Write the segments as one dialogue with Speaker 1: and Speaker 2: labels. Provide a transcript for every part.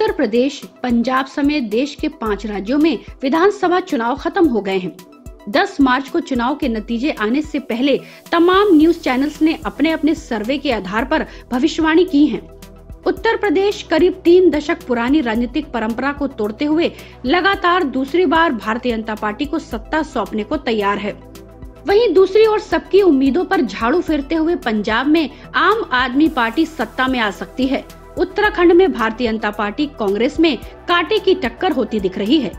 Speaker 1: उत्तर प्रदेश, पंजाब समेत देश के 5 राज्यों में विधानसभा चुनाव खत्म हो गए हैं। 10 मार्च को चुनाव के नतीजे आने से पहले तमाम न्यूज चैनल्स ने अपने अपने सर्वे के आधार पर भविष्यवाणी की है। उत्तर प्रदेश करीब 3 दशक पुरानी राजनीतिक परंपरा को तोड़ते हुए लगातार दूसरी बार भारतीय जनता पार्टी को सत्ता सौंपने को तैयार है। वहीं दूसरी ओर सबकी उम्मीदों पर झाड़ू फेरते हुए पंजाब में आम आदमी पार्टी सत्ता में आ सकती है। उत्तराखंड में भारतीय जनता पार्टी कांग्रेस में कांटे की टक्कर होती दिख रही है।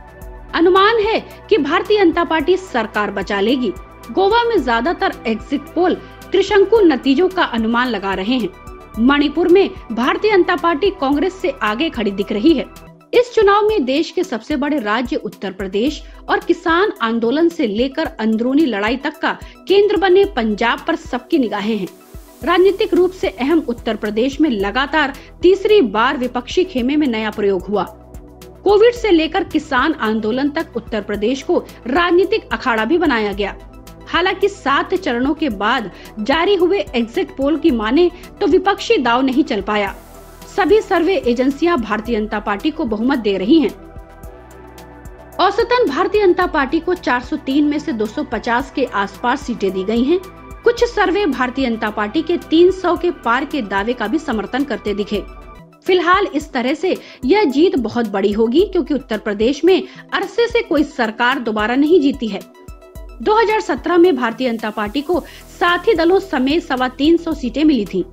Speaker 1: अनुमान है कि भारतीय जनता पार्टी सरकार बचा लेगी। गोवा में ज्यादातर एग्जिट पोल त्रिशंकु नतीजों का अनुमान लगा रहे हैं। मणिपुर में भारतीय जनता पार्टी कांग्रेस से आगे खड़ी दिख रही है। इस चुनाव में देश के सबसे बड़े राज्य उत्तर प्रदेश और किसान आंदोलन से लेकर अंदरूनी लड़ाई तक का केंद्र बने पंजाब पर सबकी निगाहें हैं। राजनीतिक रूप से अहम उत्तर प्रदेश में लगातार तीसरी बार विपक्षी खेमे में नया प्रयोग हुआ। कोविड से लेकर किसान आंदोलन तक उत्तर प्रदेश को राजनीतिक अखाड़ा भी बनाया गया। हालांकि 7 चरणों के बाद जारी हुए एग्जिट पोल की माने तो विपक्षी दांव नहीं चल पाया। सभी सर्वे एजेंसियां भारतीय जनता पार्टी को बहुमत दे रही हैं। औसतन भारतीय जनता पार्टी को 403 में से 250 के आसपास सीटें दी गई हैं। कुछ सर्वे भारतीय जनता पार्टी के 300 के पार के दावे का भी समर्थन करते दिखे। फिलहाल इस तरह से यह जीत बहुत बड़ी होगी, क्योंकि उत्तर प्रदेश में अरसे से कोई सरकार दोबारा नहीं जीती है। 2017 में भारतीय जनता पार्टी को साथी दलों समेत 325 सीटें मिली थीं।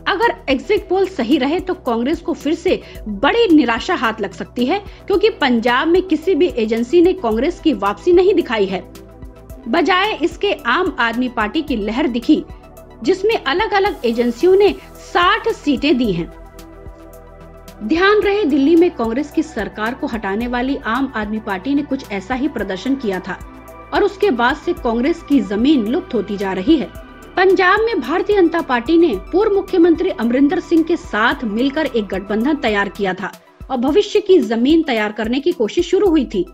Speaker 1: अगर एग्जिट पोल सही रहे तो कांग्रेस को फिर से बड़ी निराशा हाथ लग सकती है, क्योंकि पंजाब में किसी भी एजेंसी ने कांग्रेस की वापसी नहीं दिखाई है। बजाय इसके आम आदमी पार्टी की लहर दिखी, जिसमें अलग अलग एजेंसियों ने 60 सीटें दी हैं। ध्यान रहे, दिल्ली में कांग्रेस की सरकार को हटाने वाली आम आदमी पार्टी ने कुछ ऐसा ही प्रदर्शन किया था और उसके बाद से कांग्रेस की जमीन लुप्त होती जा रही है। पंजाब में भारतीय जनता पार्टी ने पूर्व मुख्यमंत्री अमरिंदर सिंह के साथ मिलकर एक गठबंधन तैयार किया था और भविष्य की जमीन तैयार करने की कोशिश शुरू हुई थी।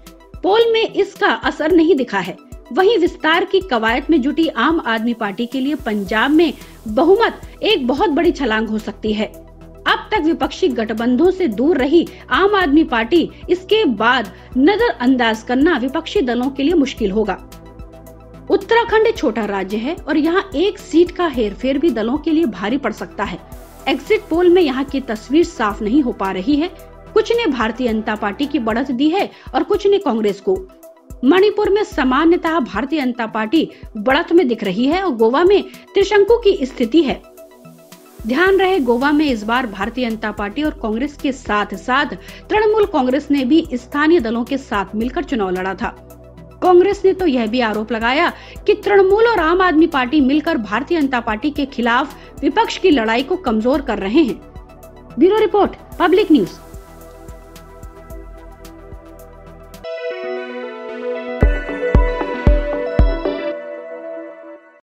Speaker 1: पोल में इसका असर नहीं दिखा है। वहीं विस्तार की कवायद में जुटी आम आदमी पार्टी के लिए पंजाब में बहुमत एक बहुत बड़ी छलांग हो सकती है। अब तक विपक्षी गठबंधनों से दूर रही आम आदमी पार्टी इसके बाद नजरअंदाज करना विपक्षी दलों के लिए मुश्किल होगा। उत्तराखंड छोटा राज्य है और यहाँ एक सीट का हेरफेर भी दलों के लिए भारी पड़ सकता है। एग्जिट पोल में यहाँ की तस्वीर साफ नहीं हो पा रही है। कुछ ने भारतीय जनता पार्टी की बढ़त दी है और कुछ ने कांग्रेस को। मणिपुर में सामान्यतः भारतीय जनता पार्टी बढ़त में दिख रही है और गोवा में त्रिशंकु की स्थिति है। ध्यान रहे, गोवा में इस बार भारतीय जनता पार्टी और कांग्रेस के साथ साथ तृणमूल कांग्रेस ने भी स्थानीय दलों के साथ मिलकर चुनाव लड़ा था। कांग्रेस ने तो यह भी आरोप लगाया कि तृणमूल और आम आदमी पार्टी मिलकर भारतीय जनता पार्टी के खिलाफ विपक्ष की लड़ाई को कमजोर कर रहे हैं। Bureau report, public news.